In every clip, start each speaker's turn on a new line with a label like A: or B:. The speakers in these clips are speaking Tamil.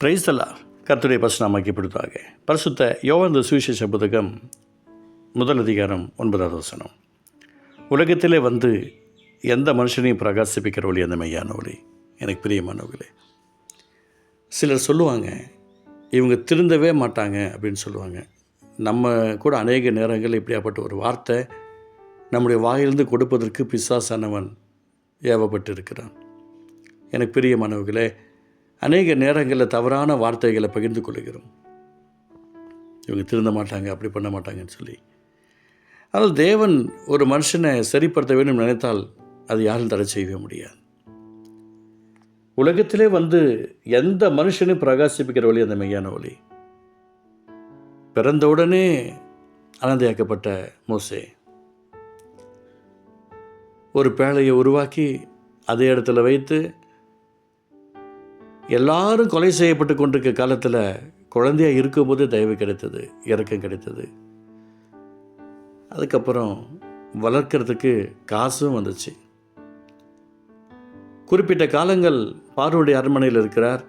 A: பிரைஸ் அல்லாஹ். கர்த்தருடைய பரிசுநாமம் மகிமைப்படுவதாக. பரிசுத்த யோவான் சுவிசேஷ புத்தகம் 1 அதிகாரம் 9வது வசனம். உலகத்திலே வந்து எந்த மனுஷனையும் பிரகாசிப்பிக்கிற ஒளி அந்த மெய்யான ஒளி. எனக்கு பிரியமானவர்களே, சிலர் சொல்லுவாங்க இவங்க திருந்தவே மாட்டாங்க அப்படின்னு சொல்லுவாங்க. நம்ம கூட அநேக நேரங்கள் இப்படியாப்பட்ட ஒரு வார்த்தை நம்முடைய வாயிலிருந்து கொடுப்பதற்கு பிசாசானவன் ஏவப்பட்டு இருக்கிறான். எனக்கு பிரியமானவர்களே, அநேக நேரங்களில் தவறான வார்த்தைகளை பகிர்ந்து கொள்கிறோம். இவங்க திருந்த மாட்டாங்க, அப்படி பண்ண மாட்டாங்கன்னு சொல்லி. ஆனால் தேவன் ஒரு மனுஷனை சரிப்படுத்த வேண்டும் நினைத்தால் அது யாரும் தடை செய்யவே முடியாது. உலகத்திலே வந்து எந்த மனுஷனையும் பிரகாசிப்பிக்கிற ஒளி அந்த மெய்யான ஒளி. பிறந்தவுடனே அனந்தையாக்கப்பட்ட மோசே ஒரு பேழையை உருவாக்கி அதே இடத்துல வைத்து எல்லாரும் கொலை செய்யப்பட்டு கொண்டிருக்க காலத்தில் குழந்தையாக இருக்கும்போது தயவு கிடைத்தது, இரக்கம் கிடைத்தது. அதுக்கப்புறம் வளர்க்கிறதுக்கு காசும் வந்துச்சு. குறிப்பிட்ட காலங்கள் பார்வனுடைய அரண்மனையில் இருக்கிறார்,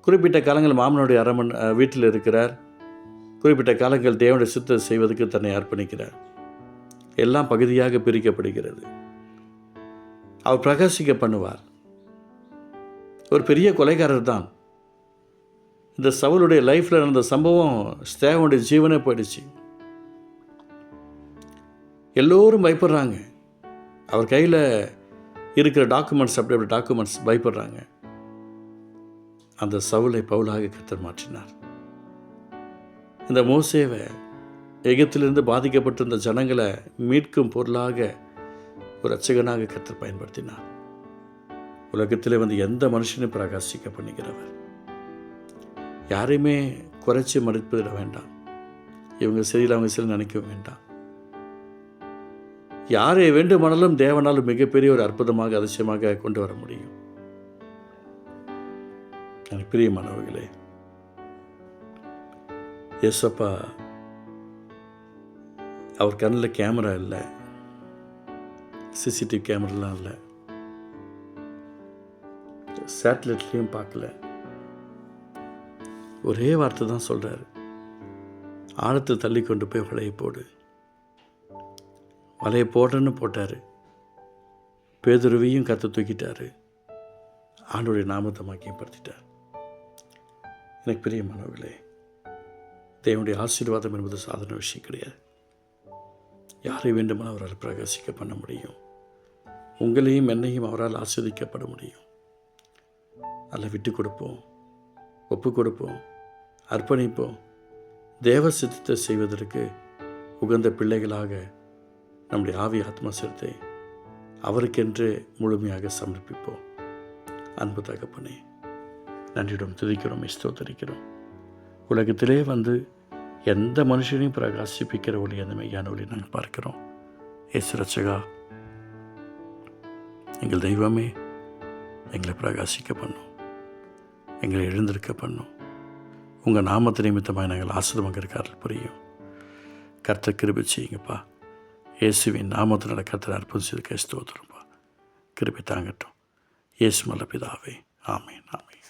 A: குறிப்பிட்ட காலங்கள் மாமனுடைய வீட்டில் இருக்கிறார், குறிப்பிட்ட காலங்கள் தேவனுடைய சித்தத்தை செய்வதற்கு தன்னை அர்ப்பணிக்கிறார். எல்லாம் பகுதியாக பிரிக்கப்படுகிறது. அவர் பிரகாசிக்க பண்ணுவார். ஒரு பெரிய கொலைகாரர் தான். இந்த சவுலுடைய லைஃப்பில் நடந்த சம்பவம் ஸ்தேவனுடைய ஜீவனே போயிடுச்சு. எல்லோரும் பயப்படுறாங்க. அவர் கையில் இருக்கிற டாக்குமெண்ட்ஸ் அப்படி டாக்குமெண்ட்ஸ் பயப்படுறாங்க. அந்த சவுலை பவுலாக கர்த்தர் மாற்றினார். இந்த மோசேவை எகிப்திலிருந்து பாதிக்கப்பட்டிருந்த ஜனங்களை மீட்கும் பொருளாக ஒரு ரட்சகனாக கர்த்தர் பயன்படுத்தினார். உலகத்திலே வந்து எந்த மனுஷனையும் பிரகாசிக்க பண்ணிக்கிறவர். யாரையுமே குறைச்சி மதிப்பிட வேண்டாம். இவங்க சரியில்லை அவங்க சரி நினைக்க வேண்டாம். யாரை வேண்டுமானாலும் தேவனாலும் மிகப்பெரிய ஒரு அற்புதமாக அதிசயமாக கொண்டு வர முடியும். எனக்கு பிரியமானவர்களே, ஏசப்பா அவர் கண்ணில் கேமரா இல்லை, சிசிடிவி கேமராலாம் இல்லை, சேட்டலைட்லேயும் பார்க்கல. ஒரே வார்த்தை தான் சொல்கிறார், ஆழத்தை தள்ளி கொண்டு போய் வலையை போடு. வலையை போடுறன்னு போட்டார். பேதுருவையும் கற்று தூக்கிட்டார். ஆண்டோடைய நாமத்தை மகிமைப்படுத்திட்டார். எனக்கு பிரியமானவர்களே, தேவனுடைய ஆசீர்வாதம் என்பது சாதாரண விஷயம் கிடையாது. யாரை வேண்டுமானால் அவரால் பிரகாசிக்க பண்ண முடியும். உங்களையும் என்னையும் அவரால் ஆஸ்வதிக்கப்பட முடியும். அதில் விட்டு கொடுப்போம், ஒப்பு கொடுப்போம், அர்ப்பணிப்போம். தேவ சித்தத்தை செய்வதற்கு உகந்த பிள்ளைகளாக நம்முடைய ஆவி ஆத்மா சிரத்தை அவருக்கென்று முழுமையாக சமர்ப்பிப்போம். அன்பு தகப்பனே, நன்றியிடம் துதிக்கிறோம், ஸ்தோத்திரிக்கிறோம். உலகத்திலே வந்து எந்த மனுஷனையும் பிரகாசிப்பிக்கிற ஒளி அந்த மெய்யான ஒளி நாங்கள் பார்க்கிறோம். இயேசு ரட்சகா, எங்கள் தெய்வமே, எங்களை பிரகாசிக்க பண்ணும், எங்களை எழுந்திருக்க பண்ணும். உங்கள் நாமத்து நிமித்தமாக நாங்கள் ஆசிரமங்க இருக்கார்கள் புரியும். கர்த்தர் கிருபை செய்யுங்கப்பா. இயேசுவின் நாமத்தினால கர்த்தர் அற்புதம் செய்து ஸ்தோத்திரம்ப்பா. கிருபை தாங்கட்டும். இயேசு நல்ல பிதாவே. ஆமீன், ஆமீன்.